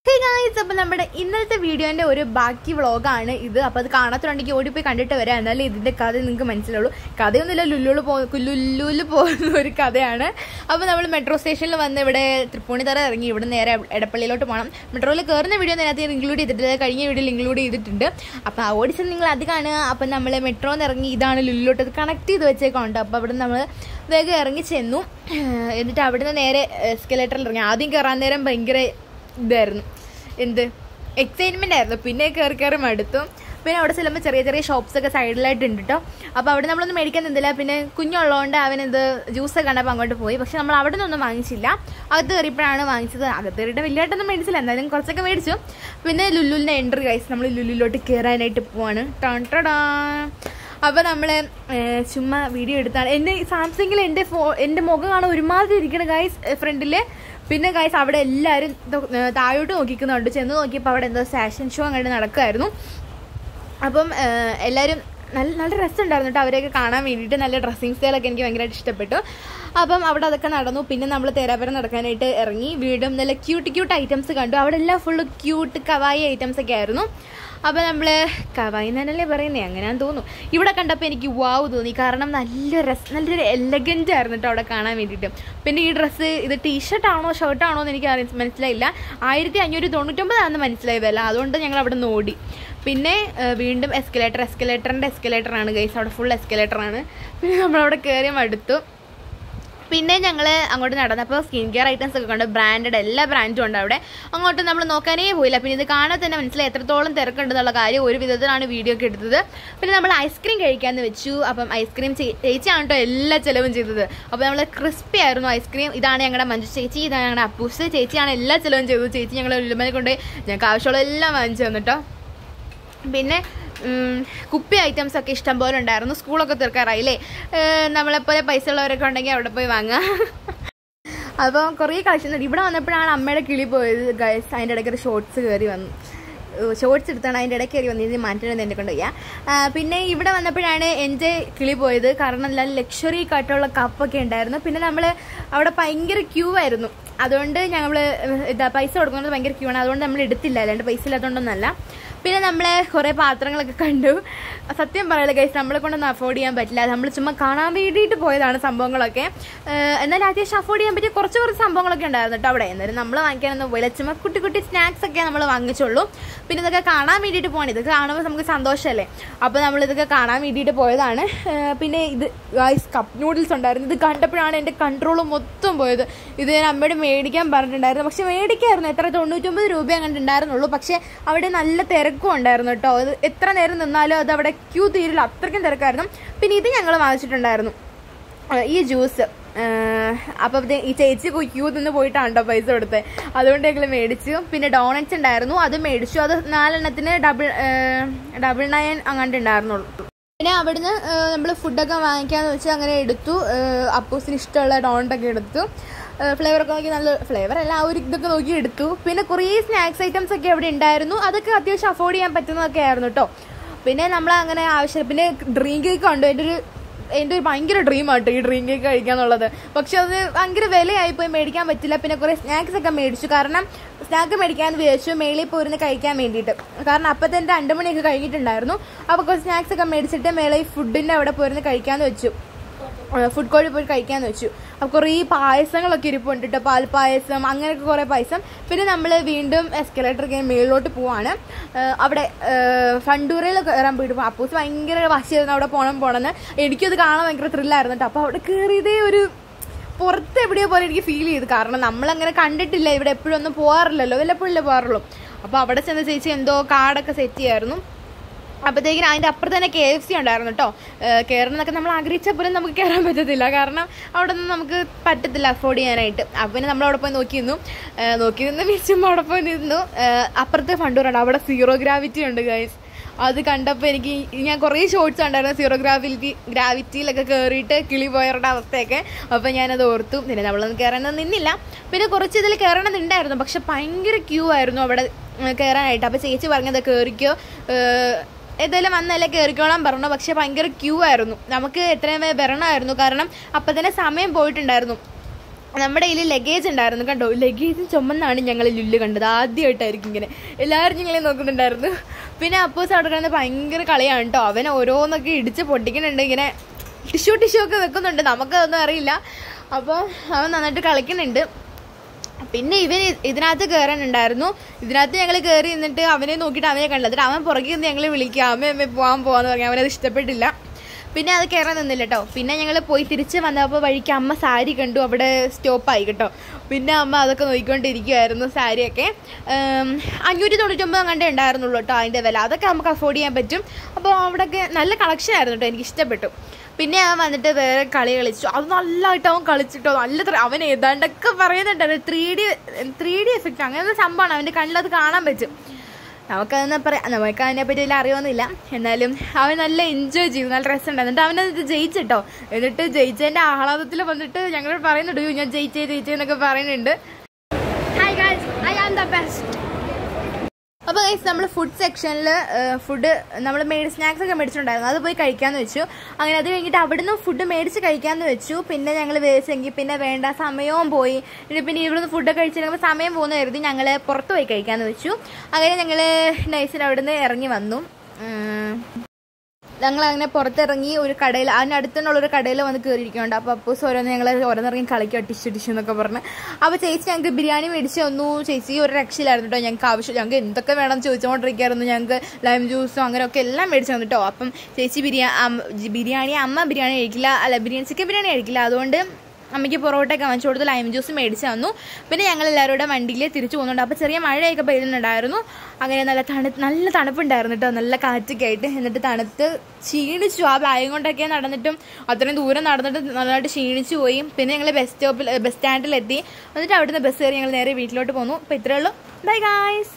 Hey guys, അപ്പോൾ നമ്മുടെ ഇന്നത്തെ വീഡിയോന്റെ ഒരു ബാക്കി വ്ളോഗാണ് ഇത്. അപ്പോൾ അത് കാണാത്തുണ്ടെങ്കിൽ ഓടിപ്പോയി കണ്ടിട്ട് വരാം. എന്നാലും ഇതിന്റെ കഥ നിങ്ങൾക്ക് മനസ്സിലാവുള്ളൂ. കഥയൊന്നുമില്ല, ലുല്ലുല് പോകുന്ന ഒരു കഥയാണ്. അപ്പോൾ നമ്മൾ മെട്രോ സ്റ്റേഷനിൽ വന്ന് ഇവിടെ തൃപ്പൂണിത്തറ ഇറങ്ങി ഇവിടെ നേരെ എടപ്പള്ളിയിലോട്ട് പോകണം. മെട്രോയിൽ കയറുന്ന വീഡിയോ നേരത്തെ ഇൻക്ലൂഡ് ചെയ്തിട്ടില്ല, കഴിഞ്ഞ വീഡിയോയിൽ ഇൻക്ലൂഡ് ചെയ്തിട്ടുണ്ട്. അപ്പോൾ ആ ഓടിച്ചത് നിങ്ങൾ അത് കാണുക. അപ്പോൾ നമ്മൾ മെട്രോന്ന് ഇറങ്ങി ഇതാണ് ലുല്ലുലോട്ട്, അത് കണക്ട് ചെയ്ത് വെച്ചേക്കുണ്ട്. അപ്പോൾ അവിടെ നമ്മൾ വേഗം ഇറങ്ങി ചെന്നു. എന്നിട്ട് അവിടുന്ന് നേരെ എസ്കലേറ്ററിൽ ഇറങ്ങി. ആദ്യം കയറാൻ നേരം ഭയങ്കര ഇതായിരുന്നു, എക്സൈറ്റ്മെൻ്റ് ആയിരുന്നു. പിന്നെ കയറി മടുത്തു. പിന്നെ അവിടെ ചെല്ലുമ്പോൾ ചെറിയ ചെറിയ ഷോപ്സൊക്കെ സൈഡിലായിട്ടുണ്ട് കേട്ടോ. അപ്പോൾ അവിടെ നമ്മളൊന്നും മേടിക്കാൻ നിന്നില്ല. പിന്നെ കുഞ്ഞുള്ളതുകൊണ്ട് അവനെന്ത് ജ്യൂസൊക്കെ കണ്ടപ്പോൾ അങ്ങോട്ട് പോയി. പക്ഷെ നമ്മൾ അവിടെ നിന്നൊന്നും വാങ്ങിച്ചില്ല, അകത്ത് കയറിയപ്പോഴാണ് വാങ്ങിച്ചത്. അകത്ത് കയറിയിട്ട് വലിയതായിട്ടൊന്നും മേടിച്ചില്ല, എന്തായാലും കുറച്ചൊക്കെ മേടിച്ചു. പിന്നെ ലുല്ലുവിൻ്റെ എൻട്രി ഗൈസ്, നമ്മൾ ലുല്ലുവിലോട്ട് കയറാനായിട്ട് പോവാണ്. ടടാ. അപ്പോൾ നമ്മൾ ചുമ്മാ വീഡിയോ എടുത്താണ്. എൻ്റെ സാംസങ്ങിൽ എൻ്റെ മുഖം കാണാൻ ഒരുമാതിരി ഇരിക്കണം ഗൈസ് ഫ്രണ്ടിൽ. പിന്നെ ഗൈസ് അവിടെ എല്ലാവരും താഴോട്ട് നോക്കിക്കുന്നുണ്ട്. ചെന്ന് നോക്കിയപ്പോൾ അവിടെ എന്തോ ഫാഷൻ ഷോ അങ്ങോട്ട് നടക്കുമായിരുന്നു. അപ്പം എല്ലാവരും നല്ല രസമുണ്ടായിരുന്നു കേട്ടോ അവരെയൊക്കെ കാണാൻ വേണ്ടിയിട്ട്. നല്ല ഡ്രസ്സിങ് സ്റ്റൈലൊക്കെ എനിക്ക് ഭയങ്കരമായിട്ട് ഇഷ്ടപ്പെട്ടു. അപ്പം അവിടെ അതൊക്കെ നടന്നു. പിന്നെ നമ്മൾ തേരാപുരം നടക്കാനായിട്ട് ഇറങ്ങി. വീണ്ടും നല്ല ക്യൂട്ട് ഐറ്റംസ് കണ്ടു. അവിടെ എല്ലാം ഫുള്ള് ക്യൂട്ട് കവായി ഐറ്റംസൊക്കെ ആയിരുന്നു. അപ്പോൾ നമ്മൾ കവായി എന്നല്ലേ പറയുന്നത്, അങ്ങനെയാണെന്ന് തോന്നുന്നു. ഇവിടെ കണ്ടപ്പോൾ എനിക്ക് വാവ് തോന്നി, കാരണം നല്ലൊരു എലഗൻ്റ് ആയിരുന്നു കേട്ടോ അവിടെ കാണാൻ വേണ്ടിയിട്ട്. പിന്നെ ഈ ഡ്രസ്സ് ഇത് ടീഷർട്ടാണോ ഷർട്ടാണോ എന്ന് എനിക്ക് മനസ്സിലായില്ല. 1599 മനസ്സിലായി വില. അതുകൊണ്ട് ഞങ്ങൾ അവിടെ നിന്ന് ഓടി. പിന്നെ വീണ്ടും എസ്കലേറ്ററിൻ്റെ എസ്കലേറ്ററാണ് ഗൈസ്, അവിടെ ഫുൾ എസ്കലേറ്ററാണ്. പിന്നെ നമ്മളവിടെ കയറി മടുത്തു. പിന്നെ ഞങ്ങൾ അങ്ങോട്ട് നടന്നപ്പോൾ സ്കിൻ കെയർ ഐറ്റംസ് ഒക്കെ കണ്ട്, ബ്രാൻഡഡ് എല്ലാ ബ്രാൻഡും ഉണ്ട് അവിടെ. അങ്ങോട്ട് നമ്മൾ നോക്കാനേ പോയില്ല. പിന്നെ ഇത് കാണാൻ തന്നെ മനസ്സിലായി എത്രത്തോളം തിരക്കുണ്ടെന്നുള്ള കാര്യം. ഒരു വിധത്തിലാണ് വീഡിയോ ഒക്കെ എടുത്തത്. പിന്നെ നമ്മൾ ഐസ്ക്രീം കഴിക്കാമെന്ന് വെച്ചു. അപ്പം ഐസ്ക്രീം ചേച്ചിയാണ് കേട്ടോ എല്ലാ ചിലവും ചെയ്തത്. അപ്പോൾ നമ്മൾ ക്രിസ്പി ആയിരുന്നു ഐസ്ക്രീം. ഇതാണ് ഞങ്ങളുടെ മഞ്ജു ചേച്ചി, ഇതാണ് ഞങ്ങളുടെ അപ്പൂസ് ചേച്ചിയാണ് എല്ലാ ചിലവും ചെയ്തത്. ചേച്ചി ഞങ്ങളെ ഉള്ളുമനെ കൊണ്ട് ഞങ്ങൾക്ക് ആവശ്യമുള്ള എല്ലാം വാങ്ങിച്ചു തന്നിട്ടോ. പിന്നെ കുപ്പി ഐറ്റംസൊക്കെ ഇഷ്ടം പോലെ ഉണ്ടായിരുന്നു. സ്കൂളൊക്കെ തീർക്കാറായില്ലേ, നമ്മളെപ്പോലെ പൈസ ഉള്ളവരൊക്കെ ഉണ്ടെങ്കിൽ അവിടെ പോയി വാങ്ങാം. അപ്പോൾ കുറേ കളക്ഷൻ ഉണ്ട്. ഇവിടെ വന്നപ്പോഴാണ് അമ്മയുടെ കിളി പോയത് ഗൈസ്. അതിൻ്റെ ഇടയ്ക്ക് ഷോർട്സ് കയറി വന്നു, ഷോർട്സ് എടുത്താണ് അതിൻ്റെ ഇടയ്ക്ക് കയറി വന്നു. ഇത് മാറ്റണമെന്ന് എന്നെ കൊണ്ട് വയ്യ. പിന്നെ ഇവിടെ വന്നപ്പോഴാണ് എൻ്റെ കിളി പോയത്, കാരണം നല്ല ലക്ഷറി കാട്ടുള്ള കപ്പൊക്കെ ഉണ്ടായിരുന്നു. പിന്നെ നമ്മൾ അവിടെ ഭയങ്കര ക്യൂ ആയിരുന്നു. അതുകൊണ്ട് ഞങ്ങൾ പൈസ കൊടുക്കുന്നത് ഭയങ്കര ക്യൂ ആണ്, അതുകൊണ്ട് നമ്മൾ എടുത്തില്ല, അല്ലാണ്ട് പൈസ ഇല്ലാത്തതുകൊണ്ടൊന്നല്ല. പിന്നെ നമ്മൾ കുറേ പാത്രങ്ങളൊക്കെ കണ്ടു. സത്യം പറയില്ല ഗൈസ്, നമ്മളെ കൊണ്ടൊന്നും അഫോർഡ് ചെയ്യാൻ പറ്റില്ല. നമ്മൾ ചുമ്മാ കാണാൻ വേണ്ടിയിട്ട് പോയതാണ് സംഭവങ്ങളൊക്കെ. എന്നാൽ അത്യാവശ്യം അഫോർഡ് ചെയ്യാൻ പറ്റിയ കുറച്ച് സംഭവങ്ങളൊക്കെ ഉണ്ടായിരുന്നു കേട്ടോ അവിടെ. എന്നാലും നമ്മൾ വാങ്ങിക്കാനൊന്നും പോയില്ല, ചുമ്മാ കുട്ടി സ്നാക്സ് ഒക്കെ നമ്മൾ വാങ്ങിച്ചുള്ളൂ. പിന്നെ ഇതൊക്കെ കാണാൻ വേണ്ടിയിട്ട് പോകണം, ഇതൊക്കെ കാണുമ്പോൾ നമുക്ക് സന്തോഷമല്ലേ. അപ്പോൾ നമ്മളിതൊക്കെ കാണാൻ വേണ്ടിയിട്ട് പോയതാണ്. പിന്നെ ഇത് ഗൈസ് കപ്പ് നൂഡിൽസ് ഉണ്ടായിരുന്നു. ഇത് കണ്ടപ്പോഴാണ് എൻ്റെ കൺട്രോൾ മൊത്തം പോയത്. ഇത് ഞാൻ അമ്മയോട് മേടിക്കാൻ പറഞ്ഞിട്ടുണ്ടായിരുന്നു, പക്ഷെ മേടിക്കായിരുന്നു. എത്ര 99 രൂപ അങ്ങനെ ഉണ്ടായിരുന്നുള്ളൂ. പക്ഷെ അവിടെ നല്ല തിരക്കും ഉണ്ടായിരുന്നു കേട്ടോ. അത് എത്ര നേരം നിന്നാലും അത് അവിടെ ക്യൂ തീരില്ല, അത്രയ്ക്കും തിരക്കായിരുന്നു. പിന്നെ ഇത് ഞങ്ങൾ വാങ്ങിച്ചിട്ടുണ്ടായിരുന്നു, ഈ ജ്യൂസ്. അപ്പം ഈ ചേച്ചി ക്യൂ നിന്ന് പോയിട്ടാണ് കേട്ടോ പൈസ കൊടുത്തത്, അതുകൊണ്ട് ഞങ്ങൾ മേടിച്ചു. പിന്നെ ഡോണറ്റ്സ് ഉണ്ടായിരുന്നു, അത് മേടിച്ചു. അത് 4 $9 അങ്ങോട്ട് ഉണ്ടായിരുന്നുള്ളൂ. പിന്നെ അവിടുന്ന് നമ്മൾ ഫുഡൊക്കെ വാങ്ങിക്കാമെന്ന് വെച്ചാൽ അങ്ങനെ എടുത്തു. അപ്പൂസിന് ഇഷ്ടമുള്ള ഡോണറ്റൊക്കെ എടുത്തു. ഫ്ലേവറൊക്കെ നോക്കി, നല്ല ഫ്ലേവറല്ല, ആ ഒരു ഇതൊക്കെ നോക്കി എടുത്തു. പിന്നെ കുറേ സ്നാക്സ് ഐറ്റംസ് ഒക്കെ അവിടെ ഉണ്ടായിരുന്നു. അതൊക്കെ അത്യാവശ്യം അഫോർഡ് ചെയ്യാൻ പറ്റുന്നതൊക്കെ ആയിരുന്നു കേട്ടോ. പിന്നെ നമ്മൾ അങ്ങനെ പിന്നെ ഡ്രീം കേക്ക് കണ്ടു. എൻ്റെ ഒരു ഭയങ്കര ഡ്രീമാട്ടോ ഈ ഡ്രീം കേക്ക് കഴിക്കാന്നുള്ളത്. പക്ഷെ അത് ഭയങ്കര വിലയായിപ്പോയി, മേടിക്കാൻ പറ്റില്ല. പിന്നെ കുറേ സ്നാക്സ് ഒക്കെ മേടിച്ചു, കാരണം സ്നാക്ക് മേടിക്കാമെന്ന് വിചാരിച്ചു മേളിൽ പോയിരുന്ന് കഴിക്കാൻ വേണ്ടിയിട്ട്. കാരണം അപ്പം തന്നെ 2 മണിയൊക്കെ കഴിഞ്ഞിട്ടുണ്ടായിരുന്നു. അപ്പോൾ കുറച്ച് സ്നാക്സ് ഒക്കെ മേടിച്ചിട്ട് മേളിൽ ഫുഡിൻ്റെ അവിടെ പോയിരുന്ന് കഴിക്കാമെന്ന് വെച്ചു, ഫുഡ് കോർട്ടിൽ പോയി കഴിക്കാമെന്ന് വെച്ചു. അപ്പോൾ കുറേ പായസങ്ങളൊക്കെ ഇരിപ്പുണ്ട് കേട്ടോ, പാൽപ്പായസം അങ്ങനെയൊക്കെ കുറേ പായസം. പിന്നെ നമ്മൾ വീണ്ടും എസ്കലേറ്റർ മേളിലോട്ട് പോവാണ്. അവിടെ ഫണ്ടൂറയിൽ കയറാൻ പോയിട്ട് അപ്പൂസ് ഭയങ്കര വാശിയായിരുന്നു അവിടെ പോകണമെന്ന്. എനിക്കത് കാണാൻ ഭയങ്കര ത്രില്ലായിരുന്നു കേട്ടോ. അപ്പോൾ അവിടെ കയറിയതേ ഒരു പുറത്ത് എവിടെയോ പോലെ എനിക്ക് ഫീൽ ചെയ്തു, കാരണം നമ്മളങ്ങനെ കണ്ടിട്ടില്ല, ഇവിടെ എപ്പോഴും ഒന്നും പോകാറില്ലല്ലോ, വല്ലപ്പോഴല്ലേ പോകാറുള്ളൂ. അപ്പോൾ അവിടെ ചെന്ന ചേച്ചി എന്തോ കാർഡൊക്കെ സെറ്റ് ചെയ്യായിരുന്നു. അപ്പോഴത്തേക്കിനും അതിൻ്റെ അപ്പുറത്ത് തന്നെ KFC ഉണ്ടായിരുന്നു കേട്ടോ. കയറണം എന്നൊക്കെ നമ്മൾ ആഗ്രഹിച്ചപ്പോഴും നമുക്ക് കയറാൻ പറ്റത്തില്ല, കാരണം അവിടെ നിന്ന് നമുക്ക് പറ്റത്തില്ല അഫോർഡ് ചെയ്യാനായിട്ട്. അപ്പം പിന്നെ നമ്മളവിടെ പോയി നോക്കി നിന്ന് വിളിച്ചുമ്പോൾ അവിടെ പോയി നിന്നു. അപ്പുറത്തെ ഫണ്ടൂറുണ്ട്, അവിടെ 0 ഗ്രാവിറ്റി ഉണ്ട് ഗൈസ്. അത് കണ്ടപ്പോൾ ഞാൻ കുറേ ഷോർട്സ് ഉണ്ടായിരുന്നു സീറോ ഗ്രാവിറ്റിയിലൊക്കെ കയറിയിട്ട് കിളി പോയവരുടെ അവസ്ഥയൊക്കെ. അപ്പോൾ ഞാനത് ഓർത്തു. പിന്നെ നമ്മളൊന്നും കയറാനൊന്നും നിന്നില്ല. പിന്നെ കുറച്ച് ഇതിൽ കയറണമെന്നുണ്ടായിരുന്നു, പക്ഷെ ഭയങ്കര ക്യൂ ആയിരുന്നു അവിടെ കയറാനായിട്ട്. അപ്പോൾ ചേച്ചി പറഞ്ഞത് കയറിക്കോ, ഏതായാലും വന്നല്ലേ കയറിക്കോളാൻ പറഞ്ഞു. പക്ഷെ ഭയങ്കര ക്യൂ ആയിരുന്നു, നമുക്ക് എത്രയും വരണമായിരുന്നു, കാരണം അപ്പം തന്നെ സമയം പോയിട്ടുണ്ടായിരുന്നു. നമ്മുടെ കയ്യിൽ ലഗേജ് ഉണ്ടായിരുന്നു കണ്ടോ. ലഗേജ് ചുമന്നാണ് ഞങ്ങൾ ലുല്ല് കണ്ടത്. ആദ്യമായിട്ടായിരിക്കും ഇങ്ങനെ. എല്ലാവരും ഞങ്ങളെ നോക്കുന്നുണ്ടായിരുന്നു. പിന്നെ അപ്പോസ് അവിടെ കിടന്ന് ഭയങ്കര കളിയാണ് കേട്ടോ. അവൻ ഓരോന്നൊക്കെ ഇടിച്ച് പൊട്ടിക്കുന്നുണ്ട്. ഇങ്ങനെ ടിഷ്യൂ ഒക്കെ വെക്കുന്നുണ്ട്. നമുക്കതൊന്നും അറിയില്ല. അപ്പോൾ അവൻ നന്നായിട്ട് കളിക്കുന്നുണ്ട്. പിന്നെ ഇവൻ ഇതിനകത്ത് കയറാനുണ്ടായിരുന്നു. ഇതിനകത്ത് ഞങ്ങൾ കയറി നിന്നിട്ട് അവനെ നോക്കിയിട്ട് അവനെ കണ്ടത്. അവൻ പുറകെ നിന്ന് ഞങ്ങൾ വിളിക്കുക അമ്മ പോകാമെന്ന് പറഞ്ഞു. അവനത് ഇഷ്ടപ്പെട്ടില്ല. പിന്നെ അത് കയറാൻ നിന്നില്ല കേട്ടോ. പിന്നെ ഞങ്ങൾ പോയി തിരിച്ച് വന്നപ്പോൾ വഴിക്ക് അമ്മ സാരി കണ്ടു. അവിടെ സ്റ്റോപ്പായി കേട്ടോ. പിന്നെ അമ്മ അതൊക്കെ നോക്കിക്കൊണ്ടിരിക്കുമായിരുന്നു. സാരിയൊക്കെ 599 അങ്ങോട്ടേ ഉണ്ടായിരുന്നുള്ളൂ കേട്ടോ അതിൻ്റെ വില. അതൊക്കെ നമുക്ക് അഫോർഡ് ചെയ്യാൻ പറ്റും. അപ്പോൾ അവിടെയൊക്കെ നല്ല കളക്ഷൻ ആയിരുന്നു കേട്ടോ. എനിക്ക് ഇഷ്ടപ്പെട്ടു. പിന്നെ അവൻ വന്നിട്ട് വേറെ കളി കളിച്ചു. അത് നല്ലതായിട്ട് അവൻ കളിച്ചിട്ടോ. അവൻ ഏതാണ്ടൊക്കെ പറയുന്നുണ്ടായിരുന്നു. 3D എഫക്റ്റ് അങ്ങനത്തെ സംഭവമാണ്. അവൻ്റെ കണ്ണിലത് കാണാൻ പറ്റും. നമുക്കതെന്ന് പറയാം. നമുക്ക് അതിനെപ്പറ്റി വലിയ അറിവൊന്നുമില്ല. എന്നാലും അവൻ നല്ല എൻജോയ് ചെയ്തു. നല്ല രസമുണ്ട്. എന്നിട്ട് അവനത് ജയിച്ചിട്ടോ. എന്നിട്ട് ജയിച്ചതിൻ്റെ ആഹ്ലാദത്തിൽ വന്നിട്ട് ഞങ്ങൾ പറയുന്നുണ്ട് ഞാൻ ജയിച്ചെന്നൊക്കെ പറയുന്നുണ്ട്. Hi guys, I am the best. അപ്പോൾ ഗൈസ് നമ്മൾ ഫുഡ് സെക്ഷനിൽ ഫുഡ് നമ്മൾ സ്നാക്സ് ഒക്കെ മേടിച്ചിട്ടുണ്ടായിരുന്നു. അത് പോയി കഴിക്കാമെന്ന് വെച്ചു. അങ്ങനെ അത് കഴിഞ്ഞിട്ട് അവിടുന്ന് ഫുഡ് മേടിച്ച് കഴിക്കാമെന്ന് വെച്ചു. പിന്നെ ഞങ്ങൾ വേസ്റ്റെങ്കിൽ പിന്നെ വേണ്ട സമയവും പോയി. പിന്നെ ഇവിടുന്ന് ഫുഡൊക്കെ കഴിച്ചിട്ടുണ്ടെങ്കിൽ സമയം പോകുന്ന കരുതി ഞങ്ങൾ പുറത്ത് പോയി കഴിക്കാമെന്ന് വെച്ചു. അങ്ങനെ ഞങ്ങൾ നൈസിൽ അവിടുന്ന് ഇറങ്ങി വന്നു. ഞങ്ങൾ അങ്ങനെ പുറത്തിറങ്ങി ഒരു കടയിൽ അതിനടുത്തുള്ളൊരു കടയിൽ വന്ന് കയറിയിരിക്കുന്നുണ്ട്. അപ്പോൾ അപ്പോസ് ഓരോന്നിറങ്ങി കളിക്കുക ടിഷ്യൂ എന്നൊക്കെ പറഞ്ഞ്. അപ്പോൾ ചേച്ചി ഞങ്ങൾക്ക് ബിരിയാണി മേടിച്ച് തന്നു. ചേച്ചി ഒരു രക്ഷയിലായിരുന്നു കേട്ടോ. ഞങ്ങൾക്ക് ആവശ്യം ഞങ്ങൾക്ക് എന്തൊക്കെ വേണം ചോദിച്ചുകൊണ്ടിരിക്കുകയായിരുന്നു. ഞങ്ങൾക്ക് ലൈം ജ്യൂസും അങ്ങനെയൊക്കെ എല്ലാം മേടിച്ച് തന്നു കേട്ടോ. അപ്പം ചേച്ചി ബിരിയാണി അമ്മ ബിരിയാണി കഴിക്കില്ല, ചിക്കൻ ബിരിയാണി കഴിക്കില്ല. അതുകൊണ്ട് അമ്മയ്ക്ക് പൊറോട്ടയൊക്കെ വാങ്ങിച്ചു കൊടുത്ത് ലൈം ജ്യൂസ് മേടിച്ച് തന്നു. പിന്നെ ഞങ്ങൾ എല്ലാവരുടെ വണ്ടിയിൽ തിരിച്ചു പോകുന്നുണ്ട്. അപ്പോൾ ചെറിയ മഴയൊക്കെ പെയ്യുന്നുണ്ടായിരുന്നു. അങ്ങനെ നല്ല തണുപ്പുണ്ടായിരുന്നു കേട്ടോ. നല്ല കാറ്റൊക്കെ ആയിട്ട്. എന്നിട്ട് തണുത്ത് ക്ഷീണിച്ചു. ആ ബാഗും കൊണ്ടൊക്കെ നടന്നിട്ടും അത്രയും ദൂരം നടന്നിട്ട് നന്നായിട്ട് ക്ഷീണിച്ചു പോയി. പിന്നെ ഞങ്ങൾ ബസ് സ്റ്റാൻഡിലെത്തി. എന്നിട്ട് അവിടുന്ന് ബസ് കയറി ഞങ്ങൾ നേരെ വീട്ടിലോട്ട് പോന്നു. അപ്പോൾ ഇത്രയേ ഉള്ളൂ. Bye guys.